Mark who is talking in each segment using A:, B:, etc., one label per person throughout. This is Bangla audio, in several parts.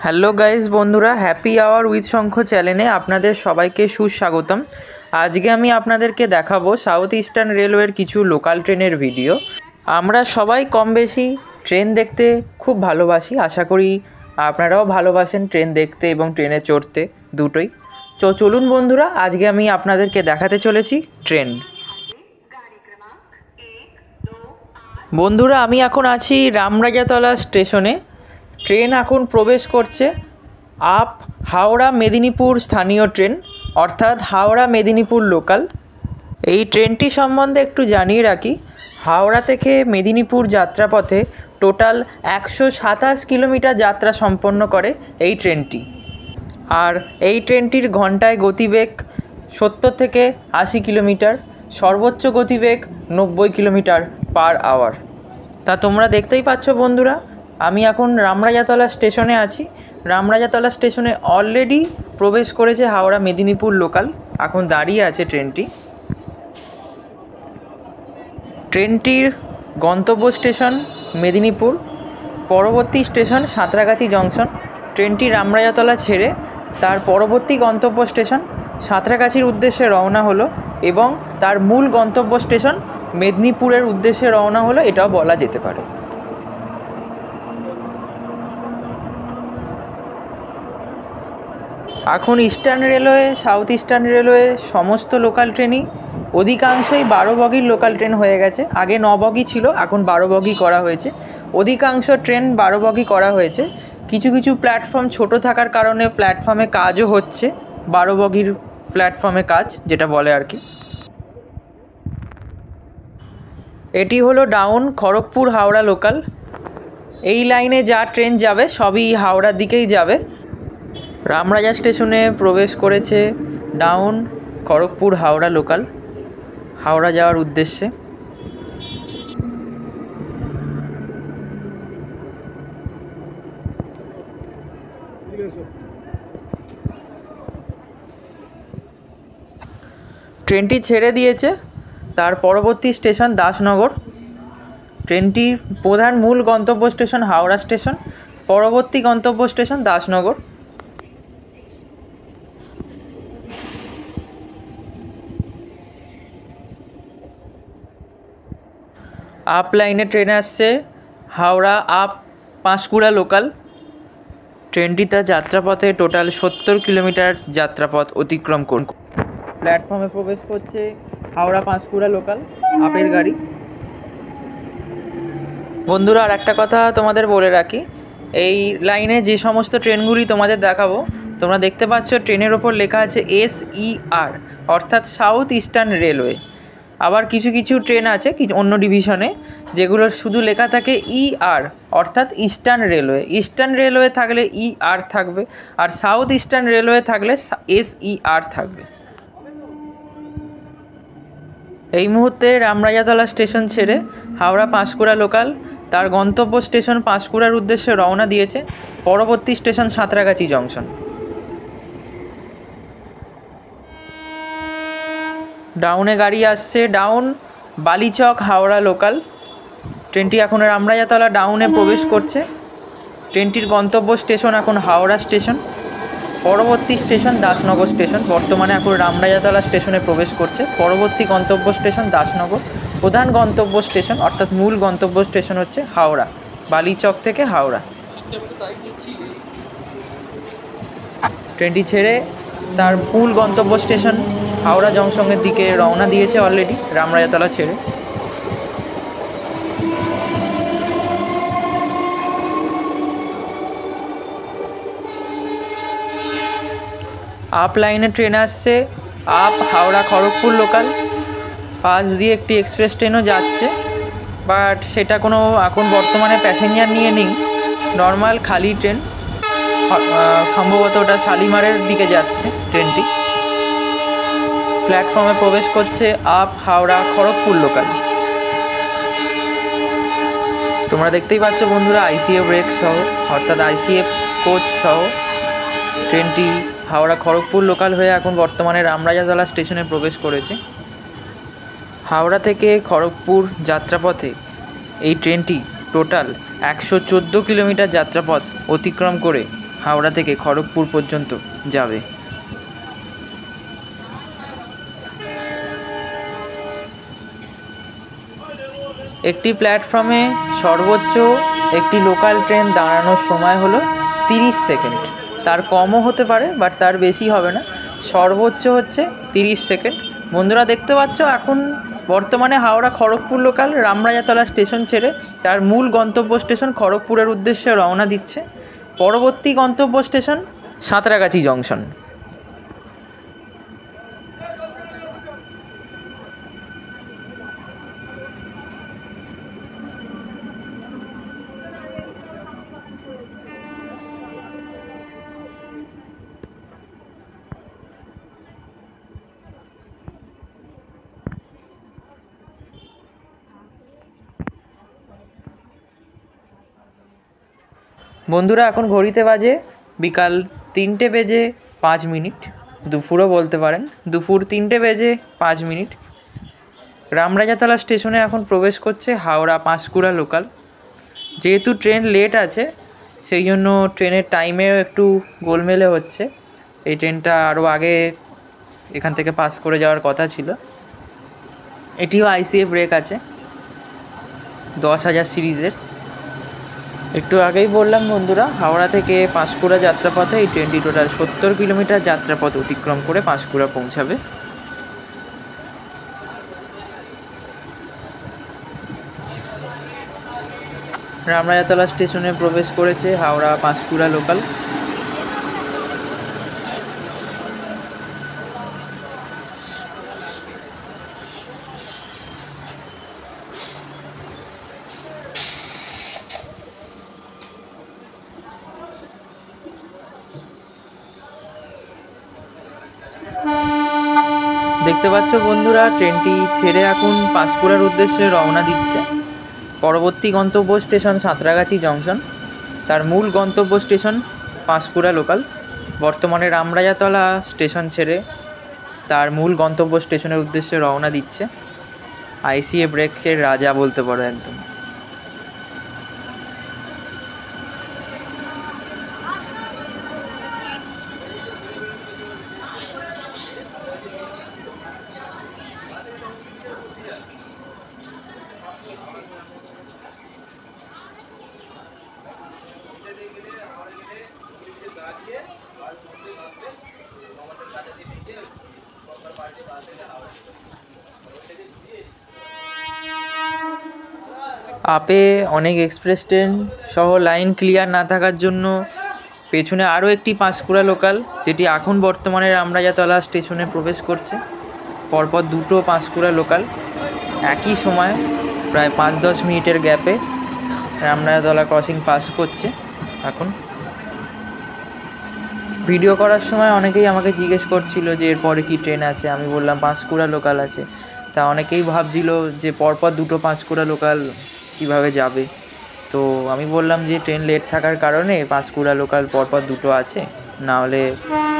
A: হ্যালো গাইজ বন্ধুরা, হ্যাপি আওয়ার উইথ শঙ্খ চ্যানেলে আপনাদের সবাইকে সুস্বাগতম। আজকে আমি আপনাদেরকে দেখাবো সাউথ ইস্টার্ন রেলওয়ের কিছু লোকাল ট্রেনের ভিডিও। আমরা সবাই কম বেশি ট্রেন দেখতে খুব ভালোবাসি, আশা করি আপনারাও ভালোবাসেন ট্রেন দেখতে এবং ট্রেনে চড়তে দুটোই। চলুন বন্ধুরা, আজকে আমি আপনাদেরকে দেখাতে চলেছি ট্রেন। বন্ধুরা, আমি এখন আছি রামরাজাতলা স্টেশনে। ট্রেন এখন প্রবেশ করছে আপ হাওড়া মেদিনীপুর স্থানীয় ট্রেন, অর্থাৎ হাওড়া মেদিনীপুর লোকাল। এই ট্রেনটি সম্বন্ধে একটু জানিয়ে রাখি, হাওড়া থেকে মেদিনীপুর যাত্রাপথে টোটাল 127 কিলোমিটার যাত্রা সম্পন্ন করে এই ট্রেনটি। আর এই ট্রেনটির ঘন্টায় গতিবেগ 70 থেকে 80 কিলোমিটার, সর্বোচ্চ গতিবেগ 90 কিলোমিটার পার আওয়ার। তা তোমরা দেখতেই পাচ্ছ বন্ধুরা, আমি এখন রামরাজাতলা স্টেশনে আছি। রামরাজাতলা স্টেশনে অলরেডি প্রবেশ করেছে হাওড়া মেদিনীপুর লোকাল, এখন দাঁড়িয়ে আছে ট্রেনটি। ট্রেনটির গন্তব্য স্টেশন মেদিনীপুর, পরবর্তী স্টেশন সাঁতরাগাছি জংশন। ট্রেনটি রামরাজাতলা ছেড়ে তার পরবর্তী গন্তব্য স্টেশন সাঁতরাগাছির উদ্দেশ্যে রওনা হলো এবং তার মূল গন্তব্য স্টেশন মেদিনীপুরের উদ্দেশ্যে রওনা হলো, এটাও বলা যেতে পারে। এখন eastern railway, south eastern railway সমস্ত লোকাল ট্রেনই অধিকাংশই 12 বগির লোকাল ট্রেন হয়ে গেছে। আগে 9 বগি ছিল, এখন 12 বগি করা হয়েছে। অধিকাংশ ট্রেন 12 বগি করা হয়েছে। কিছু কিছু প্ল্যাটফর্ম ছোট থাকার কারণে প্ল্যাটফর্মে কাজও হচ্ছে, 12 বগির প্ল্যাটফর্মে কাজ যেটা বলে আর কি। এটি হলো ডাউন খড়গপুর হাওড়া লোকাল। এই লাইনে যা ট্রেন যাবে সবই হাওড়ার দিকেই যাবে। রামরাজা স্টেশনে প্রবেশ করেছে ডাউন খড়গপুর হাওড়া লোকাল, হাওড়া যাওয়ার উদ্দেশ্যে। ট্রেনটি ছেড়ে দিয়েছে, তার পরবর্তী স্টেশন দাসনগর। ট্রেনটির প্রধান মূল গন্তব্য স্টেশন হাওড়া স্টেশন, পরবর্তী গন্তব্য স্টেশন দাসনগর। আপ লাইনে ট্রেন আসছে হাওড়া আপ পাঁশকুড়া লোকাল। ট্রেনটি তার যাত্রাপথে টোটাল 70 কিলোমিটার যাত্রাপথ অতিক্রম করবে। প্ল্যাটফর্মে প্রবেশ করছে হাওড়া পাঁশকুড়া লোকাল আপের গাড়ি। বন্ধুরা, আর একটা কথা তোমাদের বলে রাখি, এই লাইনে যে সমস্ত ট্রেনগুলি তোমাদের দেখাবো, তোমরা দেখতে পাচ্ছ ট্রেনের ওপর লেখা আছে SER, অর্থাৎ সাউথ ইস্টার্ন রেলওয়ে। আবার কিছু কিছু ট্রেন আছে অন্য ডিভিশনে যেগুলোর শুধু লেখা থাকে ER, অর্থাৎ ইস্টার্ন রেলওয়ে। ইস্টার্ন রেলওয়ে থাকলে ER থাকবে, আর সাউথ ইস্টার্ন রেলওয়ে থাকলে SER থাকবে। এই মুহূর্তে রামরাজাতলা স্টেশন ছেড়ে হাওড়া পাঁশকুড়া লোকাল তার গন্তব্য স্টেশন পাঁশকুড়ার উদ্দেশ্যে রওনা দিয়েছে। পরবর্তী স্টেশন সাঁতরাগাছি জংশন। ডাউনে গাড়ি আসছে ডাউন বালিচক হাওড়া লোকাল। ট্রেনটি এখন রামরাজাতলা ডাউনে প্রবেশ করছে। ট্রেনটির গন্তব্য স্টেশন এখন হাওড়া স্টেশন, পরবর্তী স্টেশন দাসনগর স্টেশন। বর্তমানে এখন রামরাজাতলা স্টেশনে প্রবেশ করছে। পরবর্তী গন্তব্য স্টেশন দাসনগর। প্রধান গন্তব্য স্টেশন অর্থাৎ মূল গন্তব্য স্টেশন হচ্ছে হাওড়া, বালিচক থেকে হাওড়া। ট্রেনটি ছেড়ে তার মূল গন্তব্য স্টেশন হাওড়া জংশনের দিকে রওনা দিয়েছে অলরেডি রামরাজাতলা ছেড়ে। আপ লাইনে ট্রেন আসছে আপ হাওড়া খড়গপুর লোকাল। পাশ দিয়ে একটি এক্সপ্রেস ট্রেনও যাচ্ছে, বাট সেটা কোনো এখন বর্তমানে প্যাসেঞ্জার নিয়ে নেই, নর্মাল খালি ট্রেন। সম্ভবত ওটা শালিমারের দিকে যাচ্ছে ট্রেনটি। প্ল্যাটফর্মে প্রবেশ করছে আপ হাওড়া খড়গপুর লোকাল। তোমরা দেখতেই পাচ্ছ বন্ধুরা, ICF ব্রেক সহ অর্থাৎ ICF কোচ সহ ট্রেনটি হাওড়া খড়গপুর লোকাল হয়ে এখন বর্তমানে রামরাজাতলা স্টেশনে প্রবেশ করেছে। হাওড়া থেকে খড়গপুর যাত্রাপথে এই ট্রেনটি টোটাল 114 কিলোমিটার যাত্রাপথ অতিক্রম করে হাওড়া থেকে খড়গপুর পর্যন্ত যাবে। একটি প্ল্যাটফর্মে সর্বোচ্চ একটি লোকাল ট্রেন দাঁড়ানোর সময় হলো 30 সেকেন্ড। তার কমও হতে পারে, বাট তার বেশি হবে না। সর্বোচ্চ হচ্ছে 30 সেকেন্ড। বন্ধুরা দেখতে পাচ্ছ এখন বর্তমানে হাওড়া খড়গপুর লোকাল রামরাজাতলা স্টেশন ছেড়ে তার মূল গন্তব্য স্টেশন খড়গপুরের উদ্দেশ্যে রওনা দিচ্ছে। পরবর্তী গন্তব্য স্টেশন সাঁতরাগাছি জংশন। বন্ধুরা এখন ঘড়িতে বাজে বিকাল 3:05, দুপুরও বলতে পারেন, দুপুর 3:05। রামরাজাতলা স্টেশনে এখন প্রবেশ করছে হাওড়া পাঁশকুড়া লোকাল। যেহেতু ট্রেন লেট আছে সেই জন্য ট্রেনের টাইমেও একটু গোলমেলে হচ্ছে। এই ট্রেনটা আরও আগে এখান থেকে পাস করে যাওয়ার কথা ছিল। এটিও আইসিএফ ব্রেক আছে 10,000 সিরিজের। একটু আগেই বললাম বন্ধুরা, হাওড়া থেকে পাঁশকুড়া যাত্রাপথে এই ট্রেনটি টোটাল 70 কিলোমিটার যাত্রাপথ অতিক্রম করে পাঁশকুড়া পৌঁছাবে। রামরাজাতলা স্টেশনে প্রবেশ করেছে হাওড়া পাঁশকুড়া লোকাল। দেখতে পাচ্ছ বন্ধুরা, ট্রেনটি ছেড়ে এখন পাঁশকুড়ার উদ্দেশ্যে রওনা দিচ্ছে। পরবর্তী গন্তব্য স্টেশন সাঁতরাগাছি জংশন, তার মূল গন্তব্য স্টেশন পাঁশকুড়া লোকাল। বর্তমানে রামরাজাতলা স্টেশন ছেড়ে তার মূল গন্তব্য স্টেশনের উদ্দেশ্যে রওনা দিচ্ছে। আইসিএ ব্রেকের রাজা বলতে পারো একদম। আপে অনেক এক্সপ্রেস ট্রেন সহ লাইন ক্লিয়ার না থাকার জন্য পেছনে আরও একটি পাঁশকুড়া লোকাল, যেটি এখন বর্তমানে রামরাজাতলা স্টেশনে প্রবেশ করছে। পরপর দুটো পাঁশকুড়া লোকাল একই সময় প্রায় 5-10 মিনিটের গ্যাপে রামরাজাতলা ক্রসিং পাস করছে। এখন ভিডিও করার সময় অনেকেই আমাকে জিজ্ঞেস করছিল যে এরপরে কি ট্রেন আছে। আমি বললাম পাঁশকুড়া লোকাল আছে। তা অনেকেই ভাবছিল যে পরপর দুটো পাঁশকুড়া লোকাল কীভাবে যাবে। তো আমি বললাম যে ট্রেন লেট থাকার কারণে পাঁশকুড়া লোকাল পরপর দুটো আছে, না হলে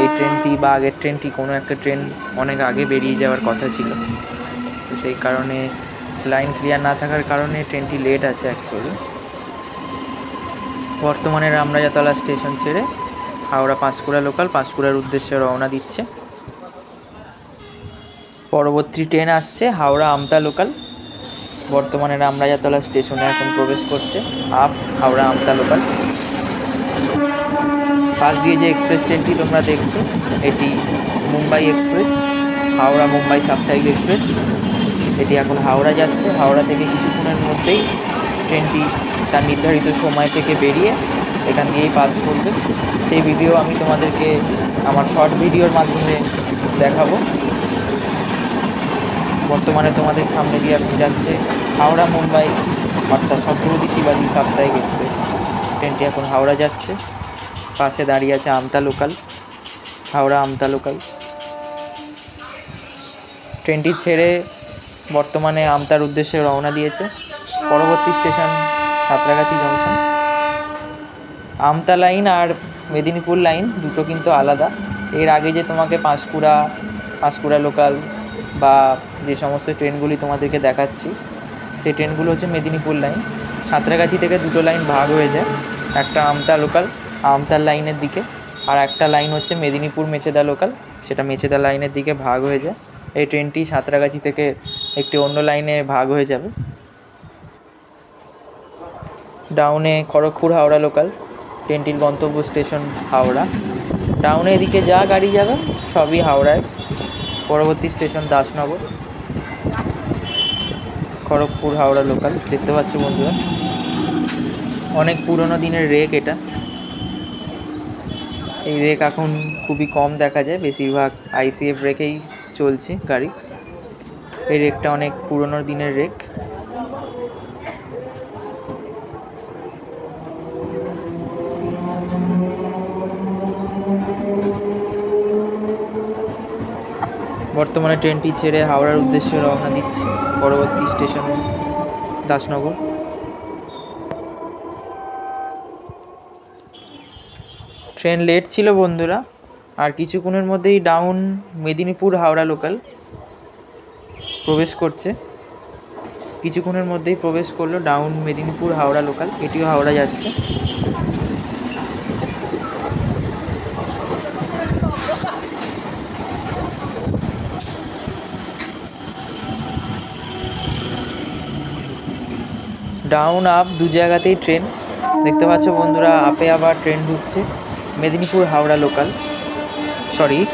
A: এই ট্রেনটি বা আগের ট্রেনটি কোনো একটা ট্রেন অনেক আগে বেরিয়ে যাওয়ার কথা ছিল। তো সেই কারণে লাইন ক্লিয়ার না থাকার কারণে ট্রেনটি লেট আছে অ্যাকচুয়ালি। বর্তমানে রামরাজাতলা স্টেশন ছেড়ে হাওড়া পাঁশকুড়া লোকাল পাঁশকুড়ার উদ্দেশ্যে রওনা দিচ্ছে। পরবর্তী ট্রেন আসছে হাওড়া আমতা লোকাল। বর্তমানে রামরাজাতলা স্টেশনে এখন প্রবেশ করছে হাওড়া আমতা লোকাল। পাশ দিয়ে যে এক্সপ্রেস ট্রেনটি তোমরা দেখছো এটি মুম্বাই এক্সপ্রেস, হাওড়া মুম্বাই সাপ্তাহিক এক্সপ্রেস। এটি এখন হাওড়া যাচ্ছে। হাওড়া থেকে কিছুক্ষণের মধ্যেই ট্রেনটি তার নির্ধারিত সময় থেকে বেরিয়ে এখান দিয়েই পাস করবে। সেই ভিডিও আমি তোমাদেরকে আমার শর্ট ভিডিওর মাধ্যমে দেখাবো। বর্তমানে তোমাদের সামনে দিয়ে এখন যাচ্ছে হাওড়া মুম্বাই অর্থাৎ ছত্রপতি শিবাজী সাপ্তাহিক এক্সপ্রেস। ট্রেনটি এখন হাওড়া যাচ্ছে। পাশে দাঁড়িয়ে আছে আমতা লোকাল, হাওড়া আমতা লোকাল। ট্রেনটি ছেড়ে বর্তমানে আমতার উদ্দেশ্যে রওনা দিয়েছে। পরবর্তী স্টেশন সাঁতরাগাছি জংশন। আমতা লাইন আর মেদিনীপুর লাইন দুটো কিন্তু আলাদা। এর আগে যে তোমাকে পাঁশকুড়া লোকাল বা যে সমস্ত ট্রেনগুলি তোমাদেরকে দেখাচ্ছি সেই ট্রেনগুলো হচ্ছে মেদিনীপুর লাইন। সাঁতরাগাছি থেকে দুটো লাইন ভাগ হয়ে যায়, একটা আমতা লোকাল আমতার লাইনের দিকে, আর একটা লাইন হচ্ছে মেদিনীপুর মেচেদা লোকাল, সেটা মেচেদা লাইনের দিকে ভাগ হয়ে যায়। এই ট্রেনটি সাঁতরাগাছি থেকে একটি অন্য লাইনে ভাগ হয়ে যাবে। ডাউনে খড়গপুর হাওড়া লোকাল, ট্রেনটির গন্তব্য স্টেশন হাওড়া। ডাউনে এদিকে যা গাড়ি যাবে সবই হাওড়ায়। পরবর্তী স্টেশন দাসনগর। খড়গপুর হাওড়া লোকাল দেখতে পাচ্ছ বন্ধুরা, অনেক পুরনো দিনের রেক এটা। এই রেক এখন খুবই কম দেখা যায়, বেশিরভাগ আইসিএফ রেকেই চলছে গাড়ি। এই রেকটা অনেক পুরনো দিনের রেক। বর্তমানে ট্রেনটি ছেড়ে হাওড়ার উদ্দেশ্যে রওনা দিচ্ছে। পরবর্তী স্টেশন দাসনগর। ট্রেন লেট ছিল বন্ধুরা, আর কিছুক্ষণের মধ্যেই ডাউন মেদিনীপুর হাওড়া লোকাল প্রবেশ করছে। কিছুক্ষণের মধ্যেই প্রবেশ করলো ডাউন মেদিনীপুর হাওড়া লোকাল, এটিও হাওড়া যাচ্ছে। ডাউন আপ দু জায়গাতেই ট্রেন দেখতে পাচ্ছ বন্ধুরা। আপে আবার ট্রেন ঢুকছে মেদিনীপুর হাওড়া লোকাল,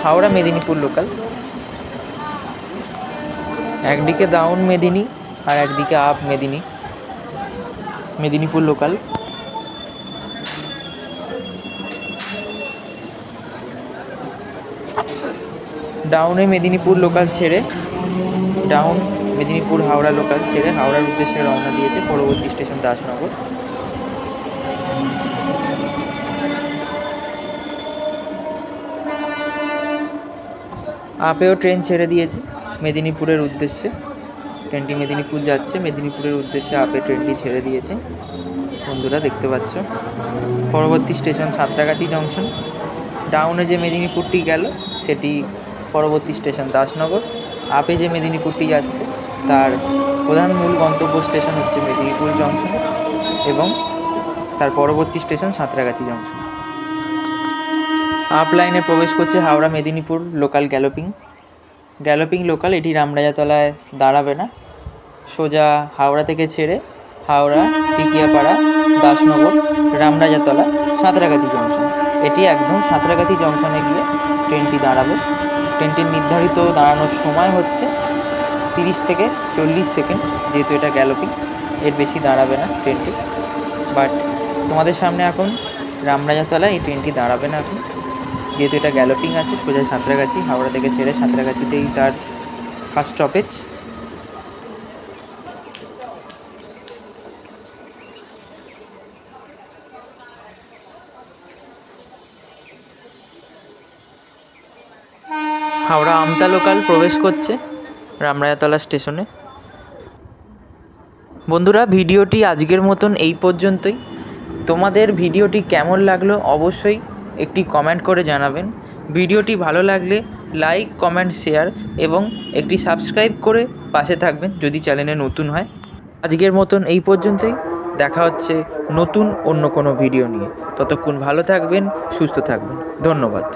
A: হাওড়া মেদিনীপুর লোকাল। একদিকে ডাউন মেদিনী আর একদিকে আপ মেদিনীপুর লোকাল। ডাউনে মেদিনীপুর লোকাল ছেড়ে ডাউন মেদিনীপুর হাওড়া লোকাল ছেড়ে হাওড়ার উদ্দেশ্যে রওনা দিয়েছে। পরবর্তী স্টেশন দাসনগর। আপেও ট্রেন ছেড়ে দিয়েছে মেদিনীপুরের উদ্দেশ্যে। ট্রেনটি মেদিনীপুর যাচ্ছে, মেদিনীপুরের উদ্দেশ্যে আপে ট্রেনটি ছেড়ে দিয়েছে বন্ধুরা দেখতে পাচ্ছ। পরবর্তী স্টেশন সাঁতরাগাছি জংশন। ডাউনে যে মেদিনীপুরটি গেল সেটি পরবর্তী স্টেশন দাসনগর। আপে যে মেদিনীপুরটি যাচ্ছে তার প্রধান মূল গন্তব্য স্টেশন হচ্ছে মেদিনীপুর জংশন এবং তার পরবর্তী স্টেশন সাঁতরাগাছি জংশন। আপ লাইনে প্রবেশ করছে Howrah Medinipur local galloping local. এটি রামরাজাতলায় দাঁড়াবে না, সোজা হাওড়া থেকে ছেড়ে হাওড়া, টিকিয়াপাড়া, দাসনগর, রামরাজাতলা, সাঁতরাগাছি জংশন, এটি একদম সাঁতরাগাছি জংশনে গিয়ে ট্রেনটি দাঁড়াবে। ট্রেনটির নির্ধারিত দাঁড়ানোর সময় হচ্ছে 30 থেকে 40 সেকেন্ড, যেহেতু এটা গ্যালোপিং, এর বেশি দাঁড়াবে না ট্রেনটি। বাট তোমাদের সামনে এখন রামরাজাতলায় এই ট্রেনটি দাঁড়াবে না এখন, যেহেতু এটা গ্যালোপিং আছে। সোজা সাঁতরাগাছি, হাওড়া থেকে ছেড়ে সাঁতরাগাছিতেই তার ফার্স্ট স্টপেজ। হাওড়া আমতা লোকাল প্রবেশ করছে রামরাজাতলা স্টেশনে। বন্ধুরা ভিডিওটি আজকের মতন এই পর্যন্তই। তোমাদের ভিডিওটি কেমন লাগলো অবশ্যই একটি কমেন্ট করে জানাবেন। ভিডিওটি ভালো লাগলে লাইক, কমেন্ট, শেয়ার এবং একটি সাবস্ক্রাইব করে পাশে থাকবেন যদি চ্যানেলে নতুন হয়। আজকের মতন এই পর্যন্তই, দেখা হচ্ছে নতুন অন্য কোনো ভিডিও নিয়ে। ততক্ষণ ভালো থাকবেন, সুস্থ থাকবেন, ধন্যবাদ।